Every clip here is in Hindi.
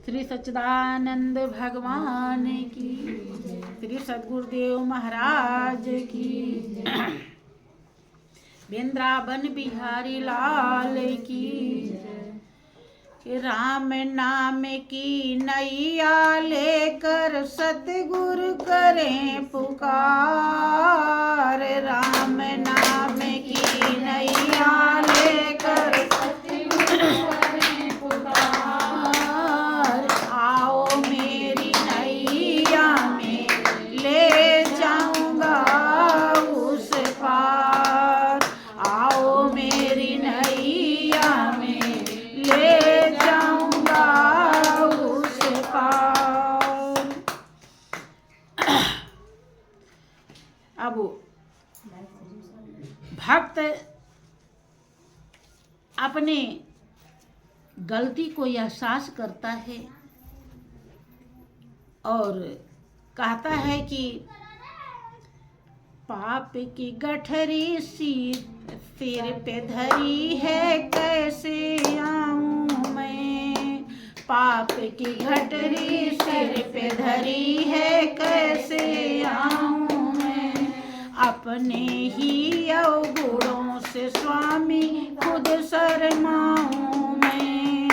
श्री सच्चिदानंद भगवान की, श्री सद्गुरुदेव महाराज की, वृंदावन बिहारी लाल की। राम नाम की नैया लेकर सतगुरु करें पुकार, राम नाम की नैया लेकर सतगुरु करें पुकार। आओ मेरी नैया में ले जाऊंगा उस पार, आओ मेरी नैया में ले जाऊंगा उस पार। अब भक्त अपने गलती को एहसास करता है और कहता है कि पाप की गठरी सी सिर पे धरी है, कैसे आऊं मैं। पाप की गठरी सिर पे धरी है, कैसे आऊं मैं। अपने ही अवगुणों से स्वामी खुद शर्माऊं मैं,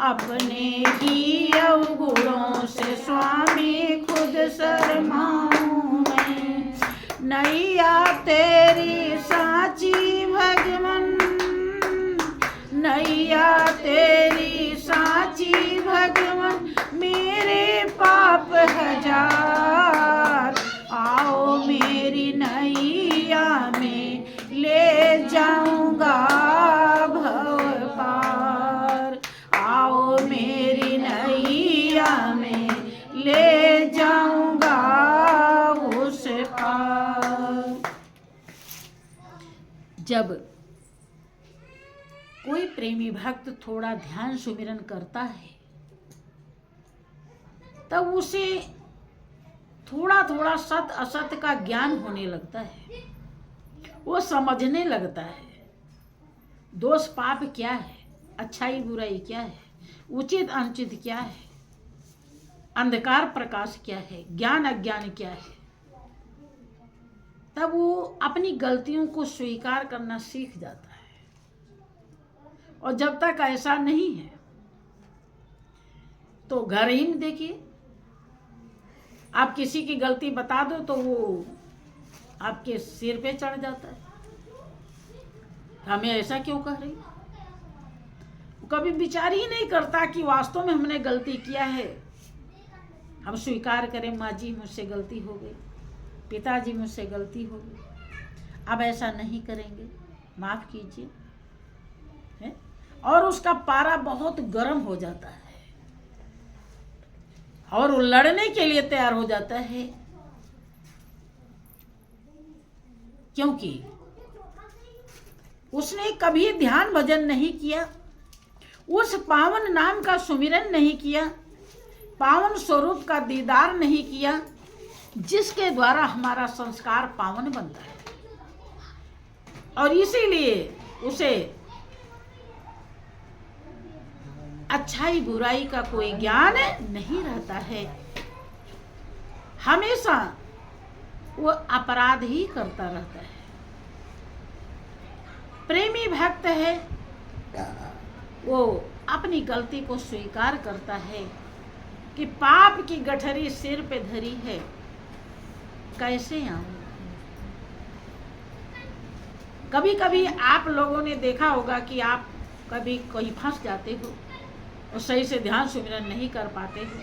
अपने ही अवगुणों से स्वामी खुद शर्माऊं मैं। नैया तेरी साची भगवन, नैया तेरी साची भगवन, मेरे पाप हजार। आओ मेरी नैया में ले जाऊंगा भव पार, आओ मेरी नैया में ले जाऊंगा उस पार। जब कोई प्रेमी भक्त थोड़ा ध्यान सुमिरन करता है तब उसे थोड़ा थोड़ा सत असत का ज्ञान होने लगता है। वो समझने लगता है दोष पाप क्या है, अच्छाई बुराई क्या है, उचित अनुचित क्या है, अंधकार प्रकाश क्या है, ज्ञान अज्ञान क्या है। तब वो अपनी गलतियों को स्वीकार करना सीख जाता है। और जब तक ऐसा नहीं है तो घर ही में देखिए, आप किसी की गलती बता दो तो वो आपके सिर पे चढ़ जाता है, हमें ऐसा क्यों कह रही। कभी विचार ही नहीं करता कि वास्तव में हमने गलती किया है। हम स्वीकार करें, माँ जी मुझसे गलती हो गई, पिताजी मुझसे गलती हो गई, अब ऐसा नहीं करेंगे, माफ कीजिए। और उसका पारा बहुत गर्म हो जाता है और वो लड़ने के लिए तैयार हो जाता है, क्योंकि उसने कभी ध्यान भजन नहीं किया, उस पावन नाम का सुमिरन नहीं किया, पावन स्वरूप का दीदार नहीं किया, जिसके द्वारा हमारा संस्कार पावन बनता है। और इसीलिए उसे अच्छाई बुराई का कोई ज्ञान नहीं रहता है, हमेशा वो अपराध ही करता रहता है। प्रेमी भक्त है, वो अपनी गलती को स्वीकार करता है कि पाप की गठरी सिर पे धरी है, कैसे आऊं। कभी कभी आप लोगों ने देखा होगा कि आप कभी कहीं फंस जाते हो और सही से ध्यान सुमिरन नहीं कर पाते हो,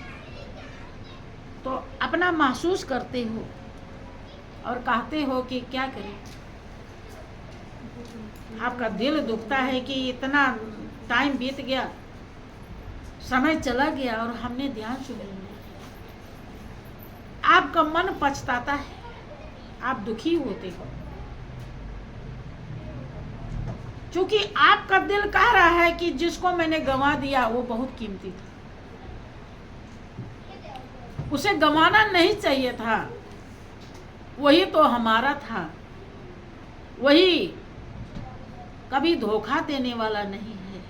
तो अपना महसूस करते हो और कहते हो कि क्या करें। आपका दिल दुखता है कि इतना टाइम बीत गया, समय चला गया और हमने ध्यान सुमिरन नहीं किया। आपका मन पछताता है, आप दुखी होते हो, क्योंकि आपका दिल कह रहा है कि जिसको मैंने गंवा दिया वो बहुत कीमती था, उसे गंवाना नहीं चाहिए था, वही तो हमारा था, वही कभी धोखा देने वाला नहीं है,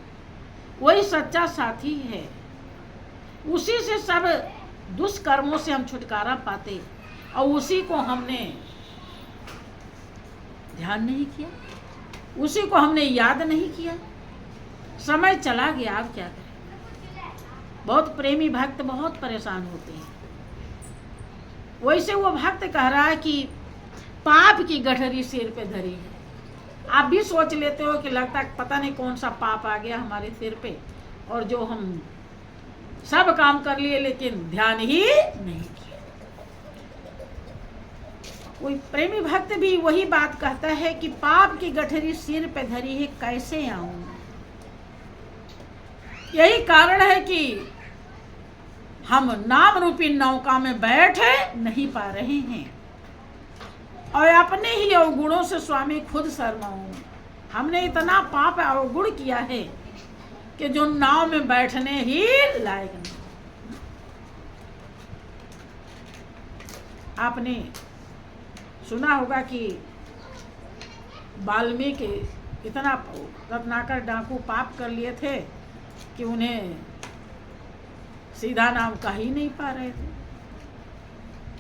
वही सच्चा साथी है। उसी से सब दुष्कर्मों से हम छुटकारा पाते, और उसी को हमने ध्यान नहीं किया, उसी को हमने याद नहीं किया। समय चला गया, अब क्या करें। बहुत प्रेमी भक्त बहुत परेशान होते हैं। वैसे वो भक्त कह रहा है कि पाप की गठरी सिर पे धरी है। आप भी सोच लेते हो कि लगता है पता नहीं कौन सा पाप आ गया हमारे सिर पे, और जो हम सब काम कर लिए लेकिन ध्यान ही नहीं किया। कोई प्रेमी भक्त भी वही बात कहता है कि पाप की गठरी सिर पे धरी है, कैसे आऊं। यही कारण है कि हम नाम रूपी नौका में बैठ नहीं पा रहे हैं, और अपने ही अवगुणों से स्वामी खुद शर्माऊं। हमने इतना पाप अवगुण किया है कि जो नाव में बैठने ही लायक नहीं। आपने सुना होगा कि वाल्मीकि इतना रत्नाकर डाकू पाप कर लिए थे कि उन्हें सीधा नाम कह ही नहीं पा रहे थे,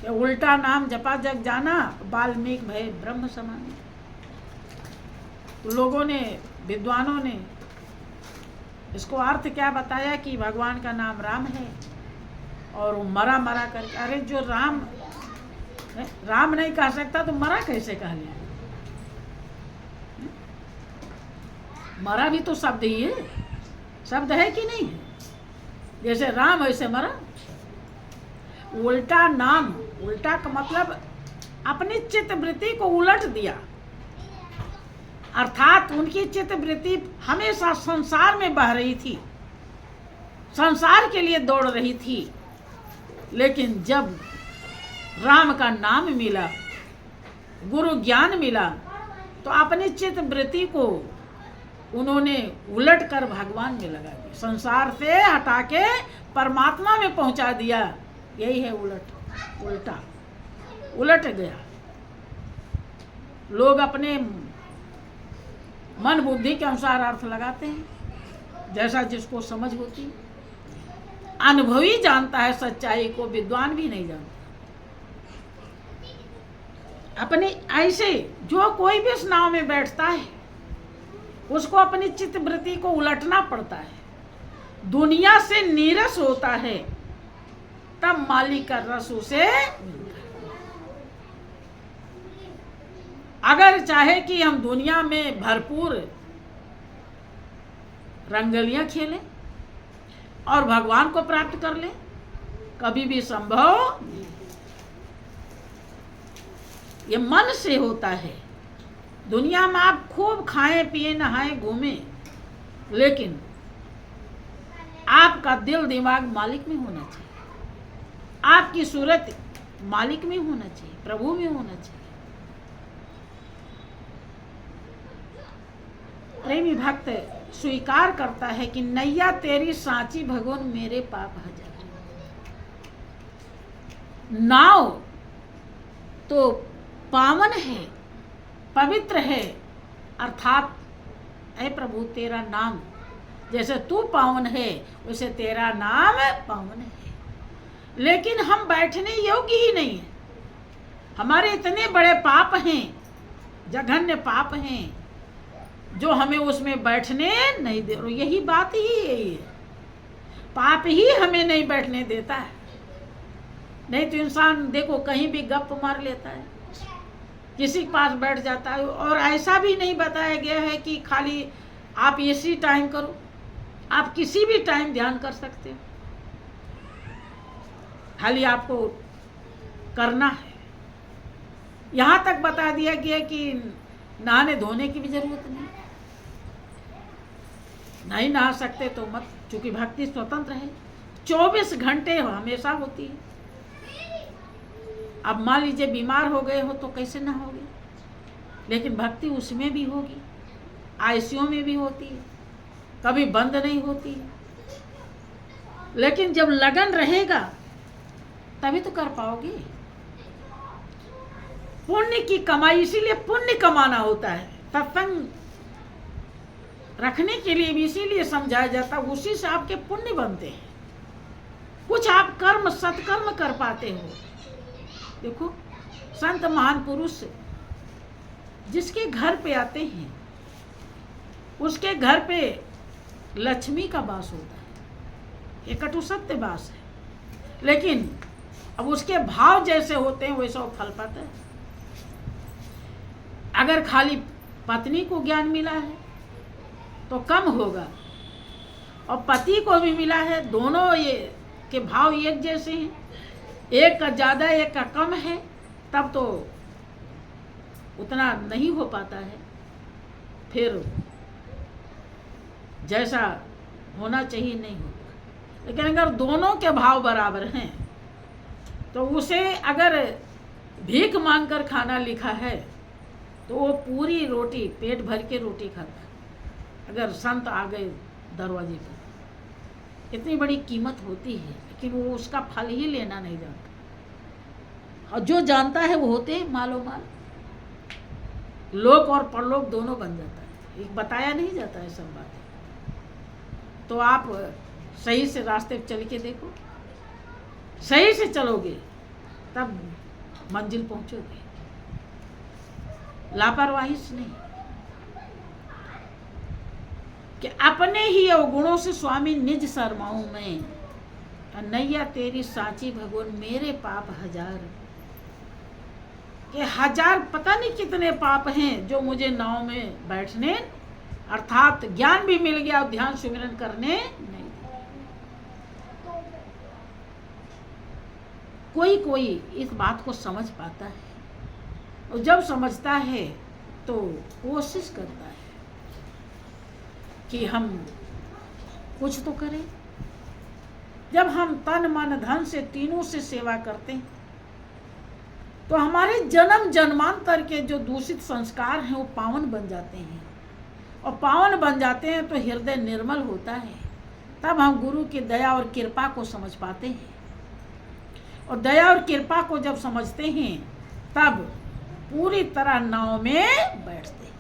कि उल्टा नाम जपा जग जाना, वाल्मीकि भय ब्रह्म समाना। तो लोगों ने, विद्वानों ने इसको अर्थ क्या बताया कि भगवान का नाम राम है, और वो मरा मरा करके, अरे जो राम नहीं कह सकता तो मरा कैसे कह लिया। मरा भी तो शब्द ही है, शब्द है कि नहीं है। जैसे राम वैसे मरा। उल्टा नाम, उल्टा का मतलब अपनी चित्त वृत्ति को उलट दिया, अर्थात उनकी चित्त वृत्ति हमेशा संसार में बह रही थी, संसार के लिए दौड़ रही थी। लेकिन जब राम का नाम मिला, गुरु ज्ञान मिला, तो अपनी चित्त वृत्ति को उन्होंने उलट कर भगवान में लगा दिया, संसार से हटा के परमात्मा में पहुंचा दिया। यही है उल्टा उलट गया। लोग अपने मन बुद्धि के अनुसार अर्थ लगाते हैं, जैसा जिसको समझ होती। अनुभवी जानता है सच्चाई को, विद्वान भी नहीं जानता। अपने ऐसे जो कोई भी इस नाव में बैठता है उसको अपनी चित्त वृत्ति को उलटना पड़ता है। दुनिया से नीरस होता है तब मालिक का रस उसे मिलता है। अगर चाहे कि हम दुनिया में भरपूर रंगलियां खेलें और भगवान को प्राप्त कर लें, कभी भी संभव नहीं। ये मन से होता है। दुनिया में आप खूब खाएं पिए नहाएं घूमें, लेकिन आपका दिल दिमाग मालिक में होना चाहिए, आपकी सूरत मालिक में होना चाहिए, प्रभु में होना चाहिए। प्रेमी भक्त स्वीकार करता है कि नैया तेरी सांची भगवान मेरे पाप हजार। नाव तो पावन है, पवित्र है, अर्थात ऐ प्रभु तेरा नाम जैसे तू पावन है वैसे तेरा नाम पावन है। लेकिन हम बैठने योग्य ही नहीं है। हमारे इतने बड़े पाप हैं, जघन्य पाप हैं, जो हमें उसमें बैठने नहीं दे। और यही बात ही यही है, पाप ही हमें नहीं बैठने देता है। नहीं तो इंसान देखो कहीं भी गप मार लेता है, किसी के पास बैठ जाता है। और ऐसा भी नहीं बताया गया है कि खाली आप इसी टाइम करो, आप किसी भी टाइम ध्यान कर सकते हो, खाली आपको करना है। यहाँ तक बता दिया गया कि नहाने धोने की भी जरूरत नहीं नहा सकते तो मत, चूंकि भक्ति स्वतंत्र है, 24 घंटे हमेशा होती है। अब मान लीजिए बीमार हो गए हो तो कैसे नहाओगे, लेकिन भक्ति उसमें भी होगी, आईसीयू में भी होती है, कभी बंद नहीं होती है। लेकिन जब लगन रहेगा तभी तो कर पाओगे। पुण्य की कमाई, इसीलिए पुण्य कमाना होता है। सत्संग रखने के लिए भी इसीलिए समझाया जाता है, उसी से आपके पुण्य बनते हैं। कुछ आप कर्म सत्कर्म कर पाते हो। देखो संत महान पुरुष जिसके घर पे आते हैं उसके घर पे लक्ष्मी का वास होता है, ये कटु सत्य वास है। लेकिन अब उसके भाव जैसे होते हैं वैसा वो फल पाता है। अगर खाली पत्नी को ज्ञान मिला है तो कम होगा, और पति को भी मिला है, दोनों ये के भाव एक जैसे हैं, एक का ज़्यादा एक का कम है, तब तो उतना नहीं हो पाता है। फिर जैसा होना चाहिए नहीं होता। लेकिन अगर दोनों के भाव बराबर हैं तो उसे अगर भीख मांगकर खाना लिखा है तो वो पूरी रोटी पेट भर के रोटी खाता है। अगर संत आ गए दरवाजे पर, इतनी बड़ी कीमत होती है, लेकिन वो उसका फल ही लेना नहीं जानता। और जो जानता है वो होते हैं मालो माल, लोक और परलोक दोनों बन जाता है। एक बताया नहीं जाता है सब बातें। तो आप सही से रास्ते पे चल के देखो, सही से चलोगे तब मंजिल पहुंचोगे, लापरवाही से नहीं। कि अपने ही अवगुणों से स्वामी निज शर्माऊं मैं, नैया तेरी साची भगवान मेरे पाप हजार। कि हजार पता नहीं कितने पाप हैं जो मुझे नाव में बैठने अर्थात ज्ञान भी मिल गया और ध्यान सुमिरन करने नहीं। कोई कोई इस बात को समझ पाता है, और जब समझता है तो कोशिश करता है कि हम कुछ तो करें। जब हम तन मन धन से तीनों से सेवा करते हैं तो हमारे जन्म जन्मांतर के जो दूषित संस्कार हैं वो पावन बन जाते हैं, और पावन बन जाते हैं तो हृदय निर्मल होता है। तब हम गुरु की दया और कृपा को समझ पाते हैं, और दया और कृपा को जब समझते हैं तब पूरी तरह नाव में बैठते हैं।